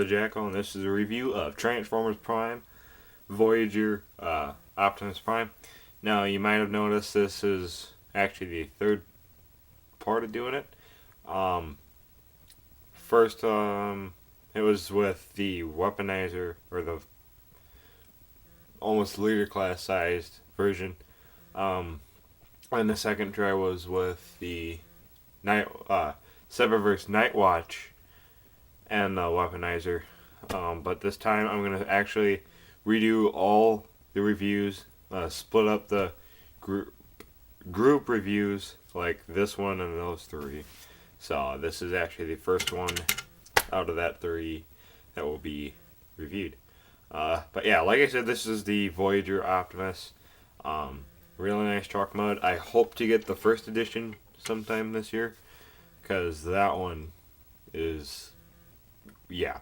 the Jackal, and this is a review of Transformers Prime, Voyager, Optimus Prime. Now, you might have noticed this is actually the third part of doing it. First, it was with the weaponizer, or the almost leader class sized version. And the second try was with the Cyberverse Night Watch and the weaponizer. But this time I'm going to actually redo all the reviews, split up the group reviews like this one and those three. So this is actually the first one out of that three that will be reviewed. But yeah, like I said, this is the Voyager Optimus. Really nice truck mod. I hope to get the first edition sometime this year, because that one is, yeah.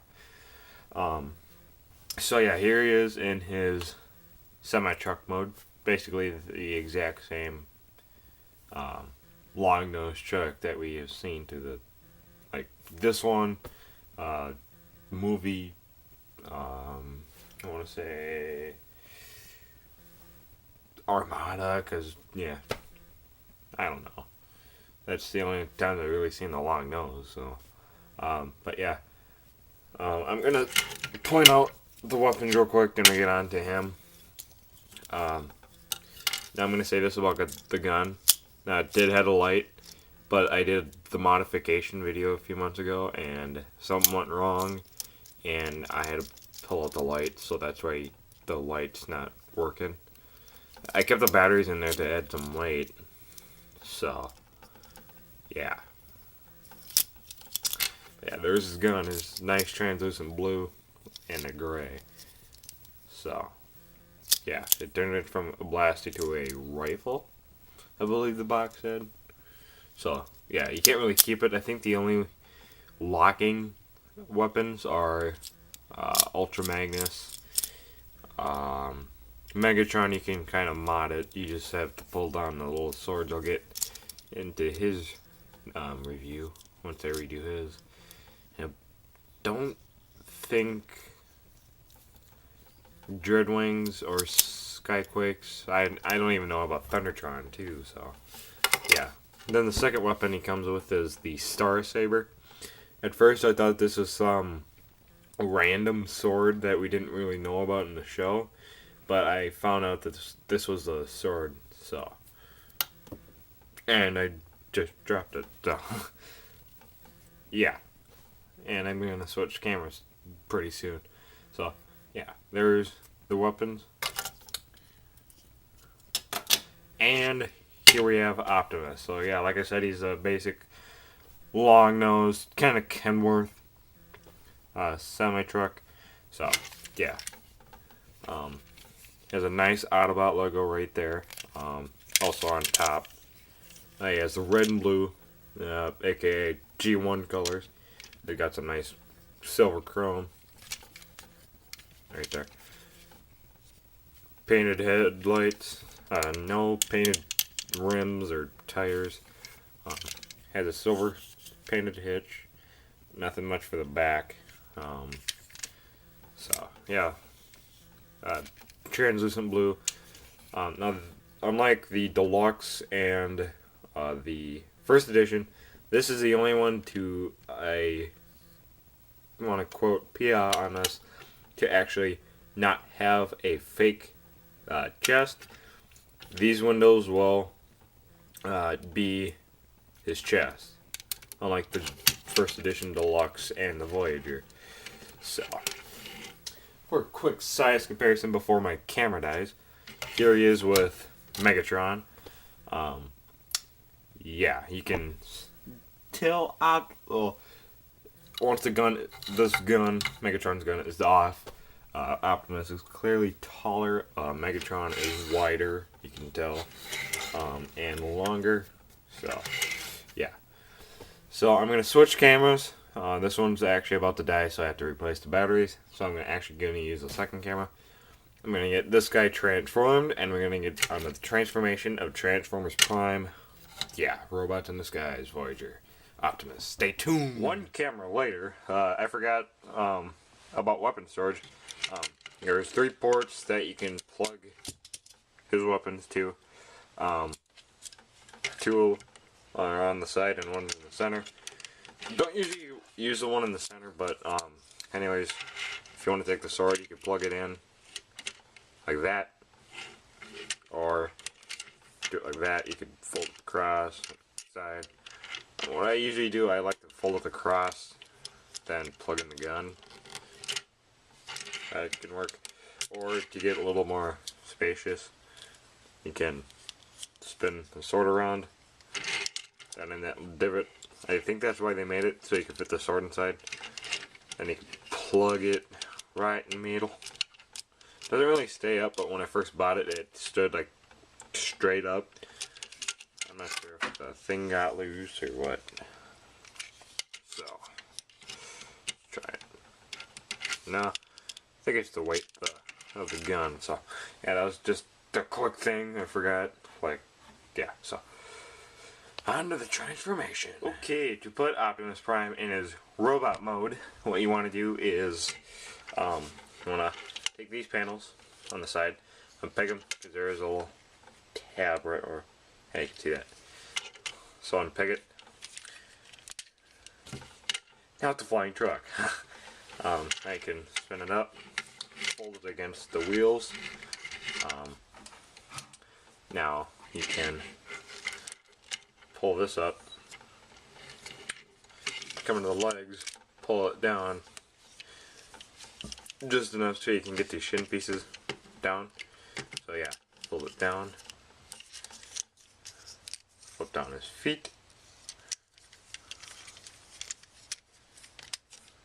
So yeah, here he is in his semi-truck mode. Basically the exact same long-nosed truck that we have seen to the, like this one, movie, I want to say Armada, because, yeah, I don't know. That's the only time I've really seen the long nose, so, but yeah. I'm going to point out the weapons real quick, then we get on to him. Now I'm going to say this about the gun. Now, it did have a light, but I did the modification video a few months ago, and something went wrong, and I had to pull out the light, so that's why the light's not working. I kept the batteries in there to add some weight, so, yeah. Yeah, there's his gun, his nice translucent blue and a gray. So, yeah, it turned it from a blaster to a rifle, I believe the box said. So, yeah, you can't really keep it. I think the only locking weapons are Ultra Magnus. Megatron, you can kind of mod it. You just have to pull down the little swords. I'll get into his review once I redo his. I don't think Dreadwings or Skyquakes. I don't even know about Thundertron too. So yeah. Then the second weapon he comes with is the Star Saber. At first I thought this was some random sword that we didn't really know about in the show, but I found out that this was a sword. So, and I just dropped it. So yeah. And I'm going to switch cameras pretty soon. So, yeah, there's the weapons. And here we have Optimus. So, yeah, like I said, he's a basic long-nosed, kind of Kenworth semi-truck. So, yeah. Has a nice Autobot logo right there. Also on top. He has the red and blue, aka G1 colors. They got some nice silver chrome right there. Painted headlights, no painted rims or tires. Has a silver painted hitch. Nothing much for the back. So yeah, translucent blue. Now, unlike the deluxe and the first edition, this is the only one to, I want to quote PIA on us, to actually not have a fake chest. These windows will be his chest, unlike the first edition deluxe and the Voyager. So, for a quick size comparison before my camera dies, here he is with Megatron. Yeah, you can tell once this gun, Megatron's gun, is off, Optimus is clearly taller. Megatron is wider, you can tell, and longer. So, yeah. So I'm gonna switch cameras. This one's actually about to die, so I have to replace the batteries. So I'm actually gonna use the second camera. I'm gonna get this guy transformed, and we're gonna get on the transformation of Transformers Prime. Yeah, robots in the skies, Voyager, Optimus. Stay tuned. One camera later, I forgot about weapon storage. There's 3 ports that you can plug his weapons to. 2 are on the side and 1 in the center. Don't usually use the one in the center, but anyways, if you want to take the sword, you can plug it in like that, or do it like that. You could fold it across side. What I usually do, I like to fold it across, then plug in the gun. That can work. Or to get a little more spacious, you can spin the sword around, then in that divot. I think that's why they made it, so you can fit the sword inside. And you can plug it right in the middle. Doesn't really stay up, but when I first bought it, it stood like straight up. I'm not sure if the thing got loose or what. So, try it. No, I think it's the weight of the gun. So, yeah, that was just a quick thing. I forgot. Like, yeah, so. On to the transformation. Okay, to put Optimus Prime in his robot mode, what you want to do is, you want to take these panels on the side, unpeg them, because there is a little tab right, or, hey, you can see that. So unpeg it. Now it's a flying truck. Now you can spin it up, fold it against the wheels. Now you can pull this up, come into the legs, pull it down just enough so you can get these shin pieces down. So yeah, fold it down, flip down his feet,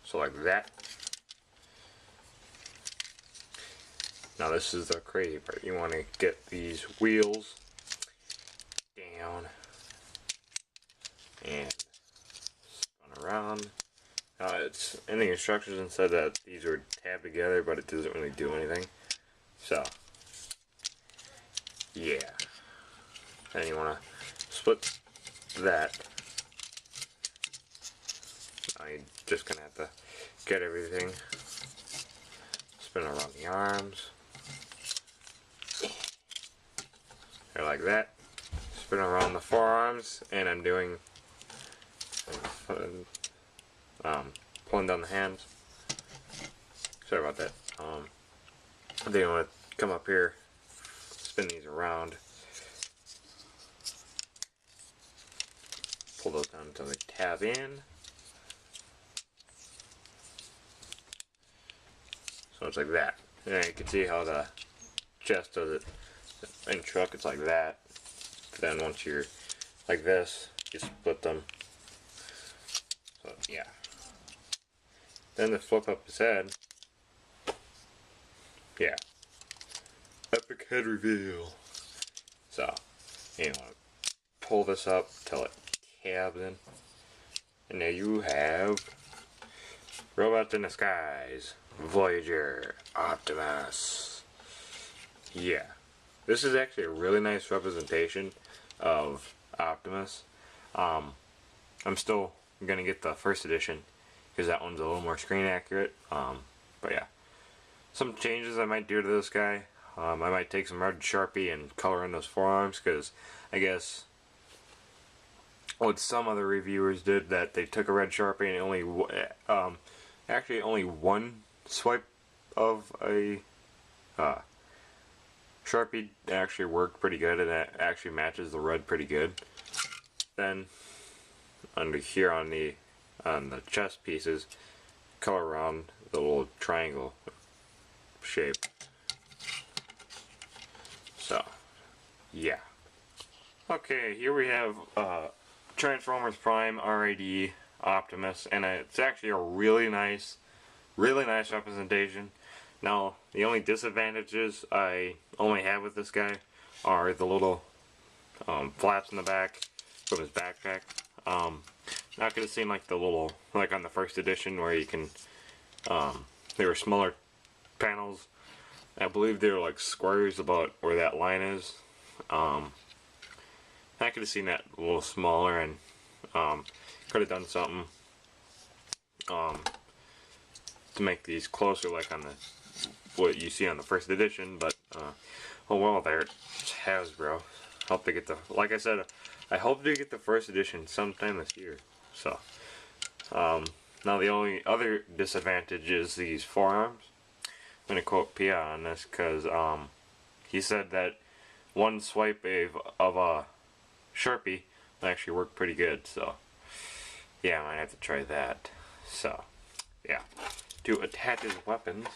so like that. Now this is the crazy part. You want to get these wheels down and spun around. Now it's in the instructions and said that these are tabbed together, but it doesn't really do anything. So yeah. Then you want to split that. Now you're just gonna have to get everything. Spin around the arms. They're like that. Spin around the forearms, and I'm doing pulling down the hands. Sorry about that. Then you want to come up here, spin these around, pull those down until they tab in. So it's like that. And you can see how the chest does it. In truck, it's like that. Then once you're like this, you split them. So yeah. Then to flip up his head. Yeah. Epic head reveal. So, you want to pull this up till it tabs in. And there you have Robots in the Skies, Voyager, Optimus. Yeah. This is actually a really nice representation of Optimus. I'm still going to get the first edition because that one's a little more screen accurate. But yeah. Some changes I might do to this guy. I might take some red Sharpie and color in those forearms because I guess what some other reviewers did, that they took a red Sharpie and only one swipe of a Sharpie actually worked pretty good, and it actually matches the red pretty good. Then under here on the chest pieces, color around the little triangle shape. So yeah. Okay, here we have Transformers Prime RID Optimus, and it's actually a really nice representation. Now, the only disadvantages I only have with this guy are the little flaps in the back from his backpack. Not gonna seem like the little, like on the first edition where you can, they were smaller panels. I believe they were like squares about where that line is. I could have seen that a little smaller, and could have done something. to make these closer, like on the what you see on the first edition. But oh well, there it's Hasbro. Hope they get the, like I said, I hope they get the first edition sometime this year. So now the only other disadvantage is these forearms. I'm gonna quote Pia on this because he said that one swipe of a Sharpie will actually work pretty good. So yeah, I might have to try that. So yeah, to attach his weapons,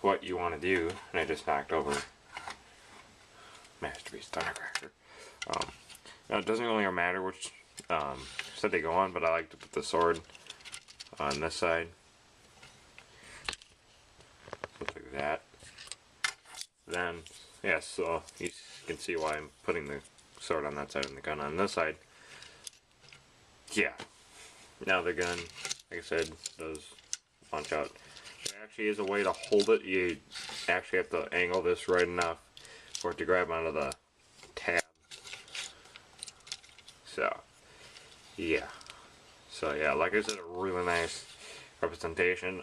what you want to do, and I just knocked over Masterpiece Thundercracker. Now it doesn't really matter which set they go on, but I like to put the sword on this side. Something like that. Then, yeah, so you can see why I'm putting the sword on that side and the gun on this side. Yeah. Now the gun, like I said, does launch out. There actually is a way to hold it. You actually have to angle this right enough for it to grab onto the tab. So, yeah. So yeah, like I said, a really nice representation.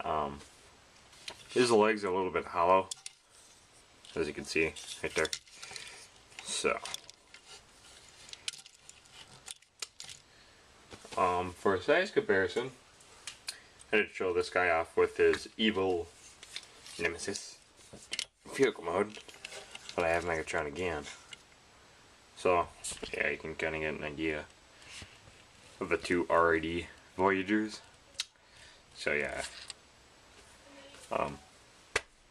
His legs are a little bit hollow, as you can see right there. So, for a size comparison, I did show this guy off with his evil nemesis vehicle mode, but I have Megatron again. So, yeah, you can kind of get an idea of the two RAD Voyagers. So yeah,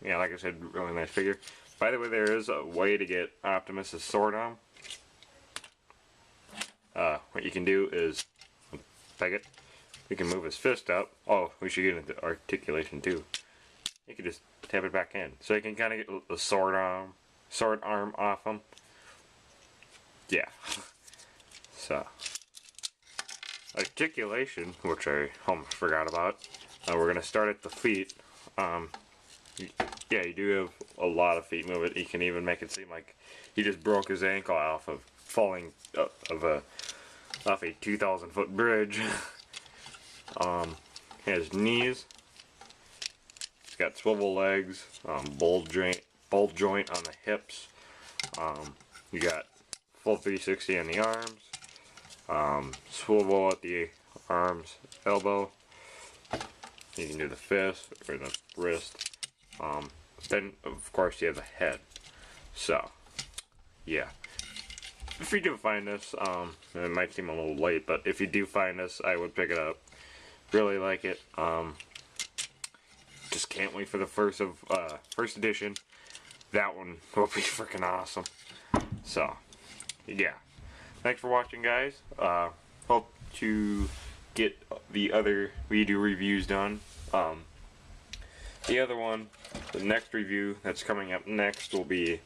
yeah, like I said, really nice figure. By the way, there is a way to get Optimus' sword on. What you can do is peg it. You can move his fist up. Oh, we should get into articulation too. You can just tap it back in, so you can kind of get the sword arm off him. Yeah. So articulation, which I almost forgot about. We're gonna start at the feet. Yeah, you do have a lot of feet movement. You can even make it seem like he just broke his ankle off of falling off a 2,000-foot bridge. He has knees. He's got swivel legs. Bulge joint on the hips. You got full 360 on the arms. Swivel at the arms, elbow. You can do the fist or the wrist. Then of course you have the head. So yeah, if you do find this, it might seem a little late, but if you do find this, I would pick it up. Really like it. Just can't wait for the first edition. That one will be freaking awesome. So yeah, thanks for watching, guys. Hope to get the other video reviews done. The other one, the next review that's coming up next will be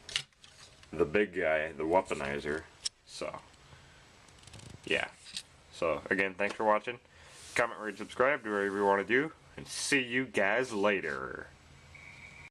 the big guy, the Weaponizer. So yeah. So again, thanks for watching. Comment, rate, subscribe, do whatever you want to do, and see you guys later.